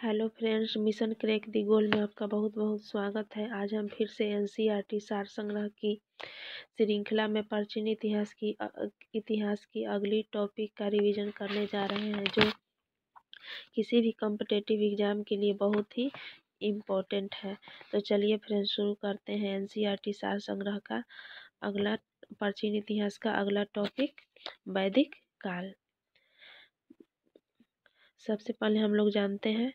Hello friends, mission crack दी गोल में आपका बहुत बहुत स्वागत है। आज हम फिर से एनसीईआरटी सार संग्रह की श्रृंखला में प्राचीन इतिहास की अगली टॉपिक का रिवीजन करने जा रहे हैं, जो किसी भी कॉम्पिटिटिव एग्जाम के लिए बहुत ही इम्पोर्टेंट है। तो चलिए फ्रेंड्स, शुरू करते हैं एनसीईआरटी सार संग्रह का अगला प्राचीन इतिहास का अगला टॉपिक, वैदिक काल। सबसे पहले हम लोग जानते हैं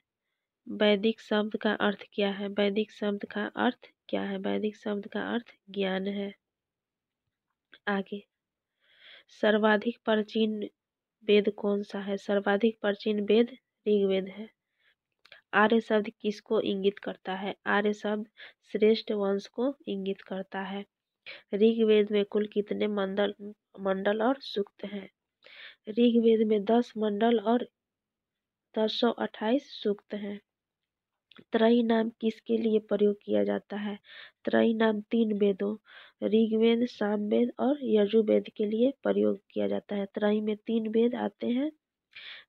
वैदिक शब्द का अर्थ क्या है। वैदिक शब्द का अर्थ क्या है? वैदिक शब्द का अर्थ ज्ञान है। आगे, सर्वाधिक प्राचीन वेद कौन सा है? सर्वाधिक प्राचीन वेद ऋग्वेद है। आर्य शब्द किसको इंगित करता है? आर्य शब्द श्रेष्ठ वंश को इंगित करता है। ऋग्वेद में कुल कितने मंडल और सूक्त हैं? ऋग्वेद में 10 मंडल और 1028 सूक्त हैं। त्रयी नाम किसके लिए प्रयोग किया जाता है? त्रयी नाम 3 वेदों ऋग्वेद, सामवेद और यजुर्वेद के लिए प्रयोग किया जाता है। त्रयी में 3 वेद आते हैं,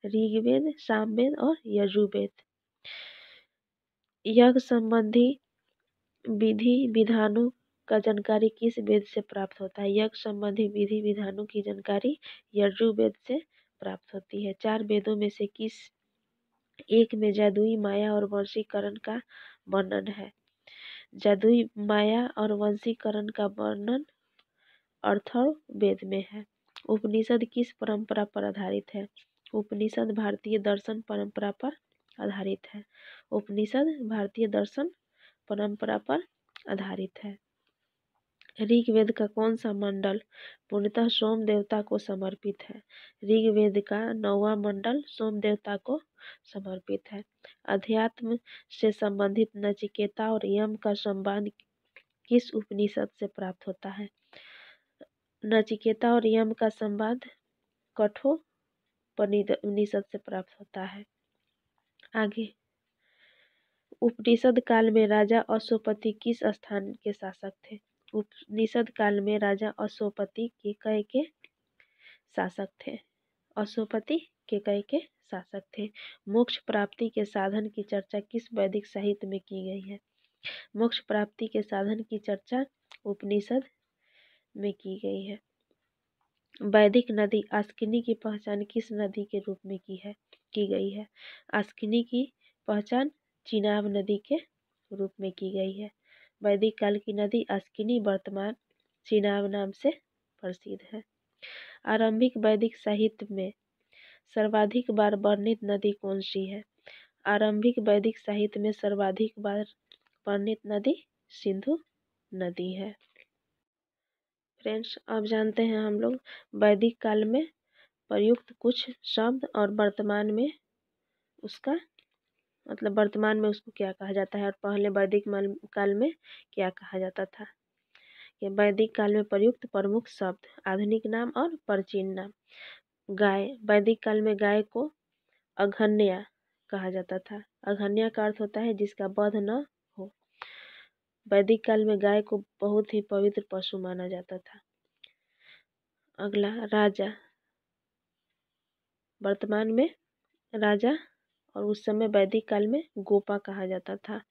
ऋग्वेद, सामवेद और यजुर्वेद। यज्ञ संबंधी विधि विधानों का जानकारी किस वेद से प्राप्त होता है? यज्ञ संबंधी विधि विधानों की जानकारी यजुर्वेद से प्राप्त होती है। 4 वेदों में से किस एक में जादुई माया और वशीकरण का वर्णन है? जादुई माया और वशीकरण का वर्णन अथर्ववेद में है। उपनिषद किस परंपरा पर आधारित है? उपनिषद भारतीय दर्शन परंपरा पर आधारित है। उपनिषद भारतीय दर्शन परंपरा पर आधारित है। ऋग्वेद का कौन सा मंडल पूर्णतः सोम देवता को समर्पित है? ऋग्वेद का 9वां मंडल सोम देवता को समर्पित है। अध्यात्म से संबंधित नचिकेता और यम का संबंध किस उपनिषद से प्राप्त होता है? नचिकेता और यम का संबंध कठोपनिषद से प्राप्त होता है। आगे, उपनिषद काल में राजा अश्वपति किस स्थान के शासक थे? उपनिषद काल में राजा अश्वपति केकय के शासक थे। अश्वपति केकय के शासक थे। मोक्ष प्राप्ति के साधन की चर्चा किस वैदिक साहित्य में की गई है? मोक्ष प्राप्ति के साधन की चर्चा उपनिषद में की गई है। वैदिक नदी अस्किनी की पहचान किस नदी के रूप में की गई है? अस्किनी की पहचान चिनाब नदी के रूप में की गई है। वैदिक काल की नदी अस्किनी वर्तमान चिनाब नाम से प्रसिद्ध है। आरंभिक वैदिक साहित्य में सर्वाधिक बार वर्णित नदी कौन सी है? आरंभिक वैदिक साहित्य में सर्वाधिक बार वर्णित नदी सिंधु नदी है। फ्रेंड्स, अब जानते हैं हम लोग वैदिक काल में प्रयुक्त कुछ शब्द और वर्तमान में उसका वर्तमान में उसको क्या कहा जाता है और पहले वैदिक काल में क्या कहा जाता था। ये वैदिक काल में प्रयुक्त प्रमुख शब्द, आधुनिक नाम और प्राचीन नाम। गाय, वैदिक काल में गाय को अघन्या कहा जाता था। अघन्या का अर्थ होता है जिसका वध न हो। वैदिक काल में गाय को बहुत ही पवित्र पशु माना जाता था। अगला, राजा, वर्तमान में राजा और उस समय वैदिक काल में गोपा कहा जाता था।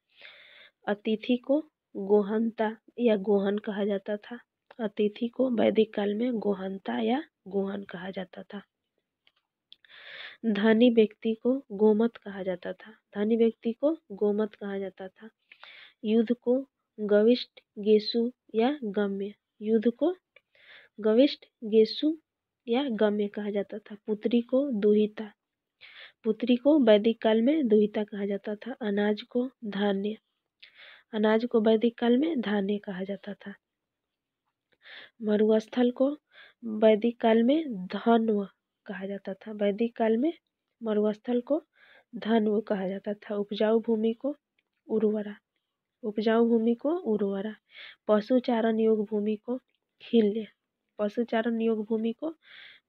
अतिथि को गोहंता या गोहन कहा जाता था। अतिथि को वैदिक काल में गोहंता या गोहन कहा जाता था। धनी व्यक्ति को गोमत कहा जाता था। धनी व्यक्ति को गोमत कहा जाता था। युद्ध को गविष्ठ, गेसु या गम्य, युद्ध को गविष्ठ, गेसु या गम्य कहा जाता था। पुत्री को दुहिता, पुत्री को वैदिक काल में दुहिता कहा जाता था। अनाज को धान्य, अनाज को वैदिक काल में धान्य कहा जाता था। मरुस्थल को वैदिक काल में धन्व कहा जाता था। वैदिक काल में मरुस्थल को धन्व कहा जाता था। उपजाऊ भूमि को उर्वरा, उपजाऊ भूमि को उर्वरा। पशुचारण योग भूमि को खिल्य, पशुचारण योग भूमि को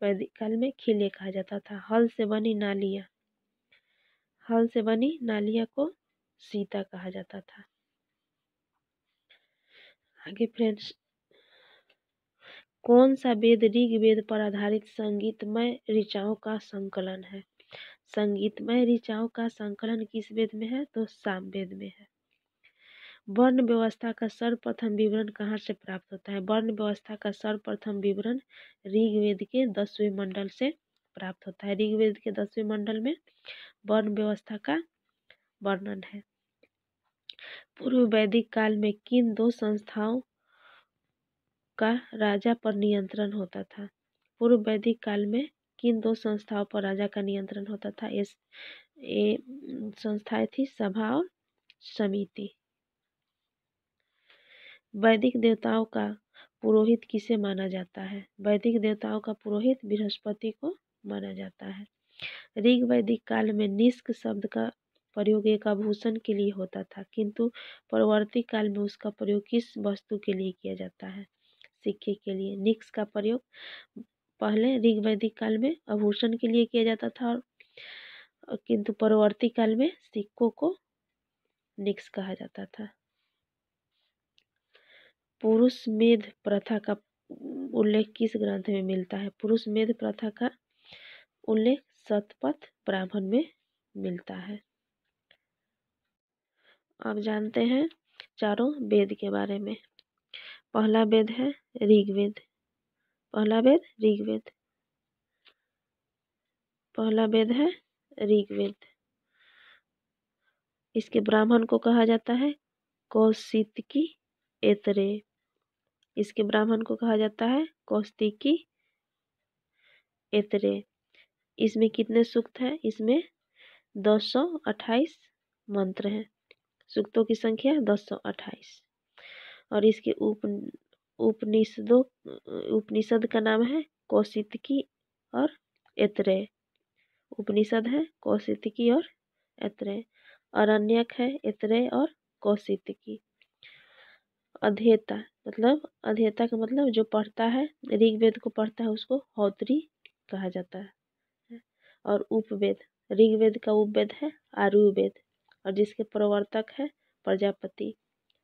वैदिक काल में खिल्य कहा जाता था। हल से बनी नालियाँ, हल से बनी नालियाँ को सीता कहा जाता था। आगे फ्रेंड्स, कौन सा वेद ऋग्वेद पर आधारित संगीतमय ऋचाओं का संकलन है? संगीतमय ऋचाओं का संकलन किस वेद में है? तो सामवेद में है। वर्ण व्यवस्था का सर्वप्रथम विवरण कहाँ से प्राप्त होता है? वर्ण व्यवस्था का सर्वप्रथम विवरण ऋग्वेद के 10वें मंडल से प्राप्त होता है। ऋग्वेद के 10वें मंडल में वर्ण व्यवस्था का वर्णन है। पूर्व वैदिक काल में किन दो संस्थाओं का राजा पर नियंत्रण होता था? पूर्व वैदिक काल में किन दो संस्थाओं पर राजा का नियंत्रण होता था? ये संस्थाएं थी सभा और समिति। वैदिक देवताओं का पुरोहित किसे माना जाता है? वैदिक देवताओं का पुरोहित बृहस्पति को माना जाता है। ऋग वैदिक काल में निष्क शब्द का प्रयोग एक आभूषण के लिए होता था, किंतु परवर्ती काल में उसका प्रयोग किस वस्तु के लिए किया जाता है? सिक्के के लिए। निक्स का प्रयोग पहले ऋग वैदिक काल में आभूषण के लिए किया जाता था, और किंतु परवर्ती काल में सिक्कों को निक्स कहा जाता था। पुरुष मेध प्रथा का उल्लेख किस ग्रंथ में मिलता है? पुरुष मेध प्रथा का उल्लेख शतपथ ब्राह्मण में मिलता है। अब जानते हैं चारों वेद के बारे में। पहला वेद है ऋग्वेद। पहला वेद ऋग्वेद। पहला वेद है ऋग्वेद। इसके ब्राह्मण को कहा जाता है कौशितकी एतरे। इसके ब्राह्मण को कहा जाता है कौशिकी एतरे। इसमें कितने सूक्त हैं? इसमें 228 मंत्र हैं। सूक्तों की संख्या 228। और इसके उपनिषद का नाम है कौशितकी और ऐतरेय। उपनिषद है कौशितकी और ऐतरेय। अरण्यक है ऐतरेय और कौशितकी। अध्येता का मतलब जो पढ़ता है, ऋग्वेद को पढ़ता है उसको हौत्री कहा जाता है। और उपवेद, ऋग्वेद का उपवेद है आयुर्वेद, और जिसके प्रवर्तक है प्रजापति।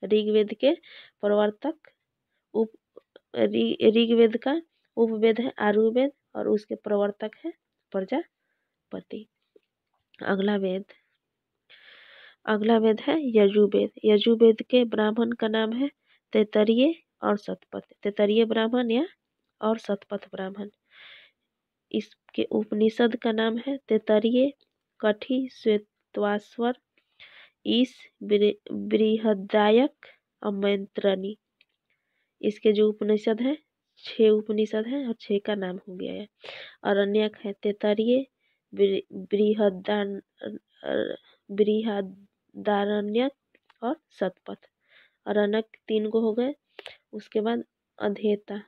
ऋग्वेद के प्रवर्तक ऋग्वेद का उपवेद है आयुर्वेद, और उसके प्रवर्तक है प्रजापति। अगला वेद है यजुर्वेद। यजुर्वेद के ब्राह्मण का नाम है तैत्तरीय और शतपथ। तैत्तरीय ब्राह्मण या और शतपथ ब्राह्मण। इसके उपनिषद का नाम है तैत्तरीय, कठी, श्वेतवास्वर, ईश, बृहदायक और मैत्रेयी। इसके जो उपनिषद है 6 उपनिषद हैं और 6 का नाम हो गया है। अरण्यक है तैत्तरीय, बृहदारण्यक और शतपथ। अरण्यक 3 को हो गए। उसके बाद अध्येता,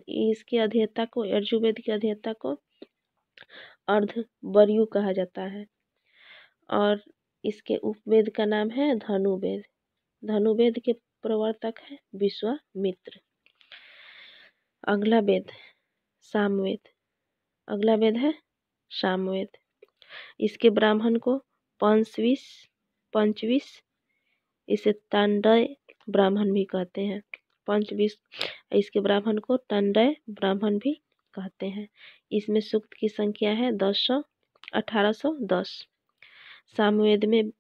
इसके अध्येता को, यजुर्वेद के अध्येता को अर्धवर्यु कहा जाता है। और इसके उपवेद का नाम है धनुवेद। धनुवेद के प्रवर्तक है विश्वामित्र। अगला वेद सामवेद। अगला वेद है सामवेद। इसके ब्राह्मण को पंचविश, इसे तांडय ब्राह्मण भी कहते हैं। पंचविश, इसके ब्राह्मण को तांडय ब्राह्मण भी कहते हैं। इसमें सूक्त की संख्या है 1810। सामवेद में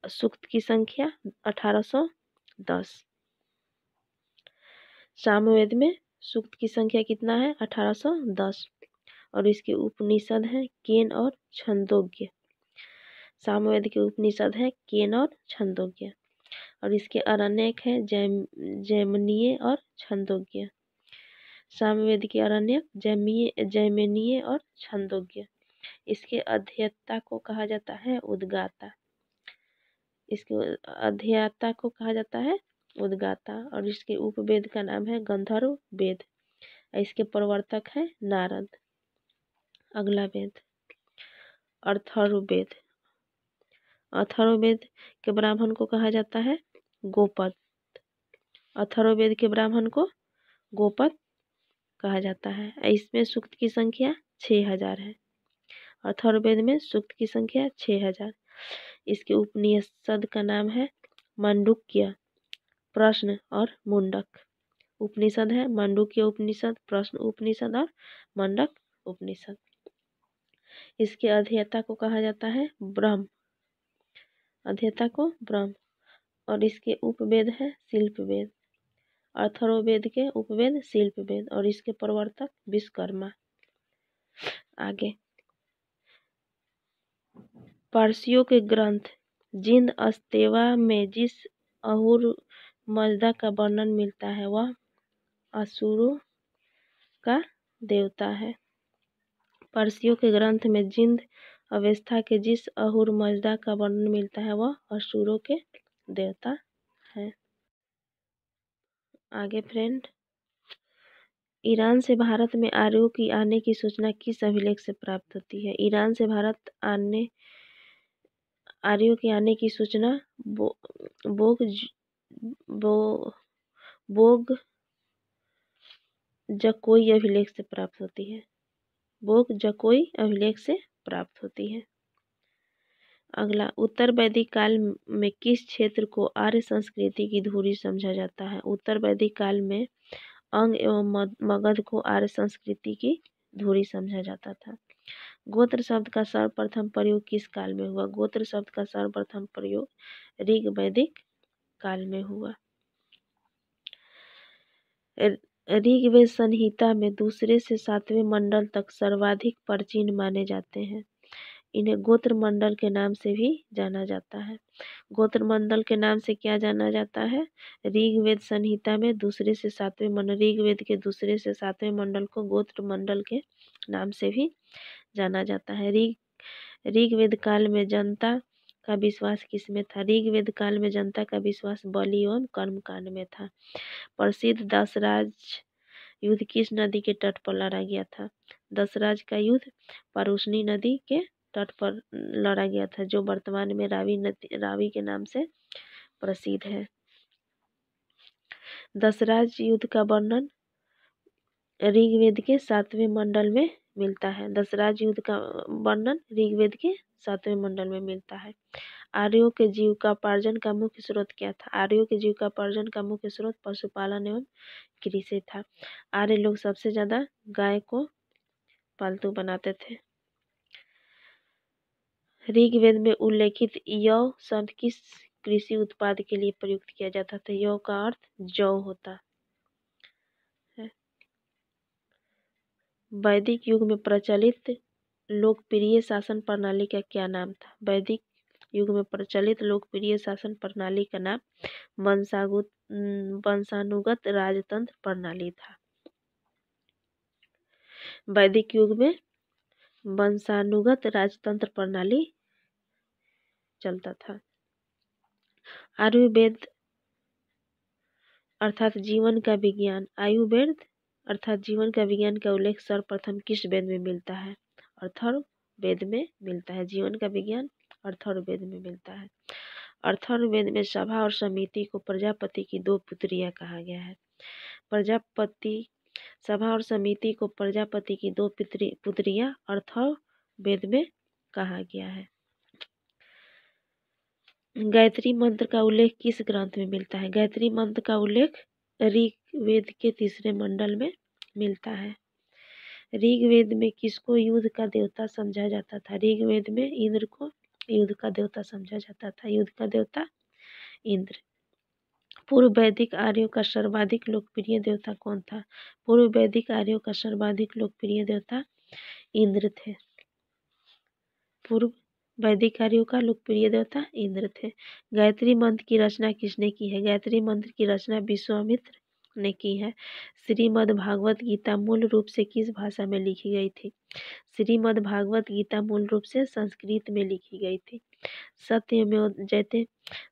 सूक्त की संख्या 1810। सामवेद में सूक्त की संख्या कितना है? 1810। और इसके उपनिषद हैं केन और छंदोग्य। सामवेद के उपनिषद है केन और छंदोग्य। और इसके अरण्यक है जैमिनीय और छंदोग्य। सामवेद के अरण्यक जैमिनीय और छंदोग्य। इसके अध्येता को कहा जाता है उद्गाता। इसके अध्येता को कहा जाता है उद्गाता। और इसके उपवेद का नाम है गंधर्व वेद। इसके प्रवर्तक है नारद। अगला वेद अथर्ववेद। अथर्ववेद के ब्राह्मण को कहा जाता है गोपद। अथर्ववेद के ब्राह्मण को गोपद कहा जाता है। इसमें सूक्त की संख्या 6000 है। अथर्ववेद में सूक्त की संख्या 6000। इसके उपनिषद का नाम है मांडुक्य, प्रश्न और मुंडक। उपनिषद है मांडुक्य उपनिषद, प्रश्न उपनिषद और मुंडक उपनिषद। इसके अध्येता को कहा जाता है ब्रह्म, अध्येता को ब्रह्म। और इसके उपवेद है शिल्प वेद, अथर्ववेद के उपवेद शिल्प वेद, और इसके प्रवर्तक विश्वकर्मा। आगे, पारसियों के ग्रंथ जिंद अस्तेवा में जिस अहुर मजदा का वर्णन मिलता है वह असुरों का देवता है। पारसियों के ग्रंथ में जिंद अवस्था के जिस अहुर मजदा का वर्णन मिलता है वह असुरों के देवता है। आगे फ्रेंड, ईरान से भारत में आर्यों की आने की सूचना किस अभिलेख से प्राप्त होती है? ईरान से भारत आने आर्यों के आने की सूचना बोग बो, बोग जकोई अभिलेख से प्राप्त होती है। बोग जकोई अभिलेख से प्राप्त होती है। अगला, उत्तर वैदिक काल में किस क्षेत्र को आर्य संस्कृति की धुरी समझा जाता है? उत्तर वैदिक काल में अंग एवं मगध को आर्य संस्कृति की धुरी समझा जाता था। गोत्र शब्द का सर्वप्रथम प्रयोग किस काल में हुआ? गोत्र शब्द का सर्वप्रथम प्रयोग ऋग वैदिक काल में हुआ। ऋग्वेद संहिता में दूसरे से सातवें मंडल तक सर्वाधिक प्राचीन माने जाते हैं। इन्हें गोत्र मंडल के नाम से भी जाना जाता है। गोत्र मंडल के नाम से क्या जाना जाता है? ऋग्वेद संहिता में दूसरे से सातवें मंडल, ऋग्वेद के दूसरे से सातवें मंडल को गोत्र मंडल के नाम से भी जाना जाता है। ऋग्वेद काल में जनता का विश्वास किसमें था? ऋग्वेद काल में जनता का विश्वास बलि एवं कर्मकांड में था। प्रसिद्ध दशराज युद्ध किस नदी के तट पर लड़ा गया था? दशराज का युद्ध परुष्णी नदी के तट पर लड़ा गया था, जो वर्तमान में रावी के नाम से प्रसिद्ध है। दशराज युद्ध का वर्णन ऋग्वेद के सातवें मंडल में मिलता है। दशराज युद्ध का वर्णन ऋग्वेद के सातवें मंडल में मिलता है। आर्यों के जीविकोपार्जन का मुख्य स्रोत क्या था? आर्यों के जीविकोपार्जन का मुख्य स्रोत पशुपालन एवं कृषि था। आर्य लोग सबसे ज्यादा गाय को पालतू बनाते थे। ऋग्वेद में उल्लेखित यौ शब्द किस कृषि उत्पाद के लिए प्रयुक्त किया जाता था? यौ का अर्थ जौ होता है। वैदिक युग में प्रचलित लोकप्रिय शासन प्रणाली का क्या नाम था? वैदिक युग में प्रचलित लोकप्रिय शासन प्रणाली का नाम वंशानुगत राजतंत्र प्रणाली था। वैदिक युग में वंशानुगत राजतंत्र प्रणाली चलता था। आयुर्वेद अर्थात जीवन का विज्ञान, आयुर्वेद अर्थात जीवन का विज्ञान का उल्लेख सर्वप्रथम किस वेद में मिलता है? अथर्ववेद में मिलता है। जीवन का विज्ञान अथर्ववेद में मिलता है। अथर्ववेद में सभा और समिति को प्रजापति की दो पुत्रियां कहा गया है। सभा और समिति को प्रजापति की दो पुत्रियां अथर्ववेद में कहा गया है। गायत्री मंत्र का उल्लेख किस ग्रंथ में मिलता है? गायत्री मंत्र का उल्लेख ऋग्वेद के तीसरे मंडल में मिलता है। ऋग्वेद में किसको युद्ध का देवता समझा जाता था? ऋग्वेद में इंद्र को युद्ध का देवता समझा जाता था। युद्ध का देवता इंद्र। पूर्व वैदिक आर्यों का सर्वाधिक लोकप्रिय देवता कौन था? पूर्व वैदिक आर्यों का सर्वाधिक लोकप्रिय देवता इंद्र थे। पूर्व वैदिक आर्यों का लोकप्रिय देवता इंद्र थे। गायत्री मंत्र की रचना किसने की है? गायत्री मंत्र की रचना विश्वामित्र ने की है। श्रीमद् भागवत गीता मूल रूप से किस भाषा में लिखी गई थी? श्रीमद् भागवत गीता मूल रूप से संस्कृत में लिखी गई थी। सत्यमेव जयते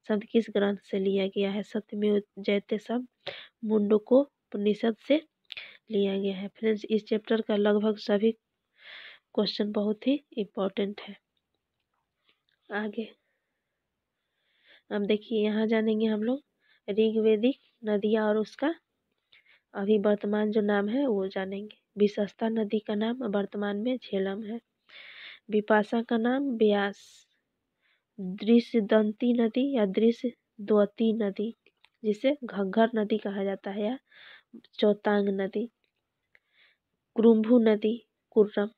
शब्द किस ग्रंथ से लिया गया है? सत्यमेव जयते शब्द मुंडकोपनिषद से लिया गया है। फ्रेंड्स, इस चैप्टर का लगभग सभी क्वेश्चन बहुत ही इम्पोर्टेंट है। आगे अब देखिए, यहाँ जानेंगे हम लोग ऋग्वेदिक नदियाँ और उसका अभी वर्तमान जो नाम है वो जानेंगे। विशस्ता नदी का नाम वर्तमान में झेलम है। विपाशा का नाम ब्यास। दृश्यदंती नदी या दृश्यद्वती नदी, जिसे घग्घर नदी कहा जाता है, या चौतांग नदी। कुरुम्भु नदी कुर्रम,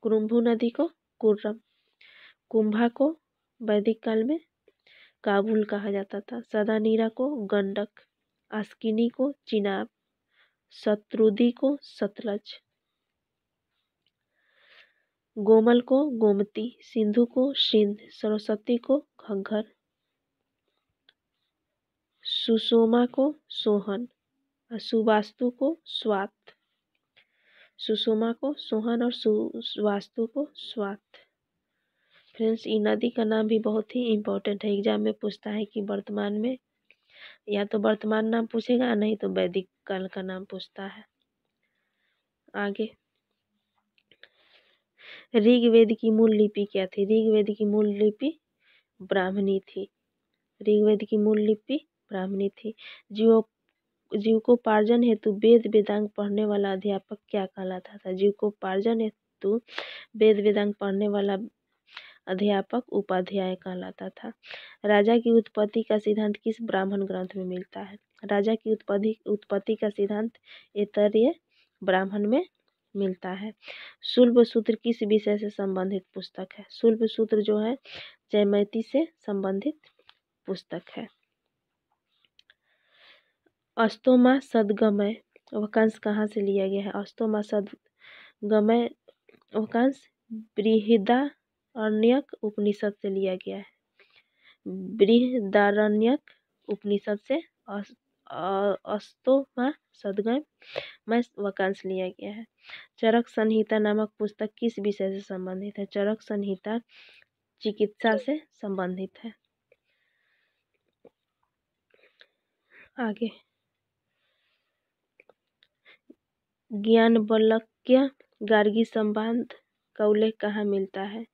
कुरुम्भु नदी को कुर्रम, कुंभा को वैदिक काल में काबुल कहा जाता था, सदानीरा को गंडक, आस्किनी को चिनाब, शत्रुदी को सतलज, गोमल को गोमती, सिंधु को सिंध, सरस्वती को घग्घर, सुषमा को सोहन, सुवास्तु को स्वात, सुषमा को सोहन और सुवास्तु को स्वात। फ्रेंड्स, ये नदी का नाम भी बहुत ही इम्पोर्टेंट है, एग्जाम में पूछता है कि वर्तमान में, या तो वर्तमान नाम पूछेगा, नहीं तो वैदिक काल का नाम पूछता है। आगे, ऋग्वेद की मूल लिपि क्या थी? ऋग्वेद की मूल लिपि ब्राह्मणी थी। ऋग्वेद की मूल लिपि ब्राह्मणी थी। जीविकोपार्जन हेतु वेद वेदांग पढ़ने वाला अध्यापक क्या कहलाता था? जीविकोपार्जन हेतु वेद वेदांग पढ़ने वाला अध्यापक उपाध्याय कहलाता था। राजा की उत्पत्ति का सिद्धांत किस ब्राह्मण ग्रंथ में मिलता है? राजा की उत्पत्ति का सिद्धांत ऐतरेय ब्राह्मण में मिलता है। शुल्ब सूत्र किस विषय से संबंधित पुस्तक है? शुल्ब सूत्र जो है जयमती से संबंधित पुस्तक है। अस्तोमा सद्गमय वाक्यांश कहाँ से लिया गया है? अस्तोमा सद्गमय वाक्यांश बृहदारण्यक उपनिषद से लिया गया है। बृहदारण्यक उपनिषद से अस्तोमा सद्गमय वाक्यांश लिया गया है। चरक संहिता नामक पुस्तक किस विषय से संबंधित है? चरक संहिता चिकित्सा से संबंधित है। आगे, ज्ञानवल्क्य गार्गी संवाद का उल्लेख कहाँ मिलता है?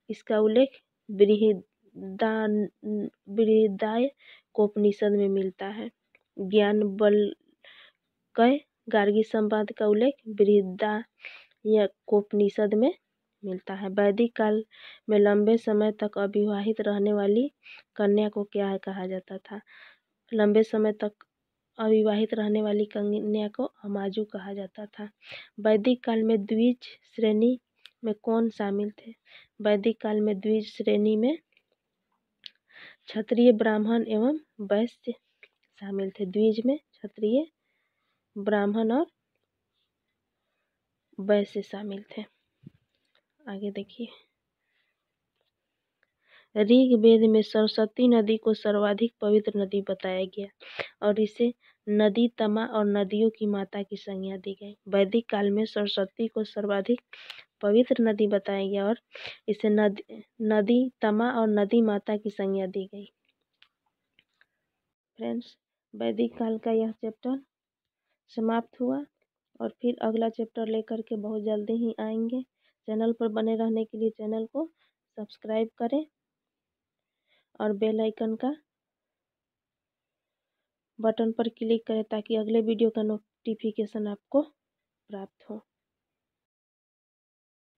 इसका उल्लेख बृहदारण्यकोपनिषद में मिलता है। ज्ञानवल्क्य गार्गी संवाद का उल्लेख बृहदारण्यकोपनिषद में मिलता है। वैदिक काल में लंबे समय तक अविवाहित रहने वाली कन्या को क्या कहा जाता था? लंबे समय तक अविवाहित रहने वाली कन्या को अमाजु कहा जाता था। वैदिक काल में द्विज श्रेणी में कौन शामिल थे? वैदिक काल में द्विज श्रेणी में क्षत्रिय, ब्राह्मण एवं वैश्य शामिल थे। द्विज में क्षत्रिय, ब्राह्मण और वैश्य शामिल थे। आगे देखिए, ऋग्वेद में सरस्वती नदी को सर्वाधिक पवित्र नदी बताया गया और इसे नदी तमा और नदियों की माता की संज्ञा दी गई। वैदिक काल में सरस्वती को सर्वाधिक पवित्र नदी बताया गया और इसे नदी तमा और नदी माता की संज्ञा दी गई। फ्रेंड्स, वैदिक काल का यह चैप्टर समाप्त हुआ और फिर अगला चैप्टर लेकर के बहुत जल्दी ही आएंगे। चैनल पर बने रहने के लिए चैनल को सब्सक्राइब करें और बेल आइकन का बटन पर क्लिक करें ताकि अगले वीडियो का नोटिफिकेशन आपको प्राप्त हो।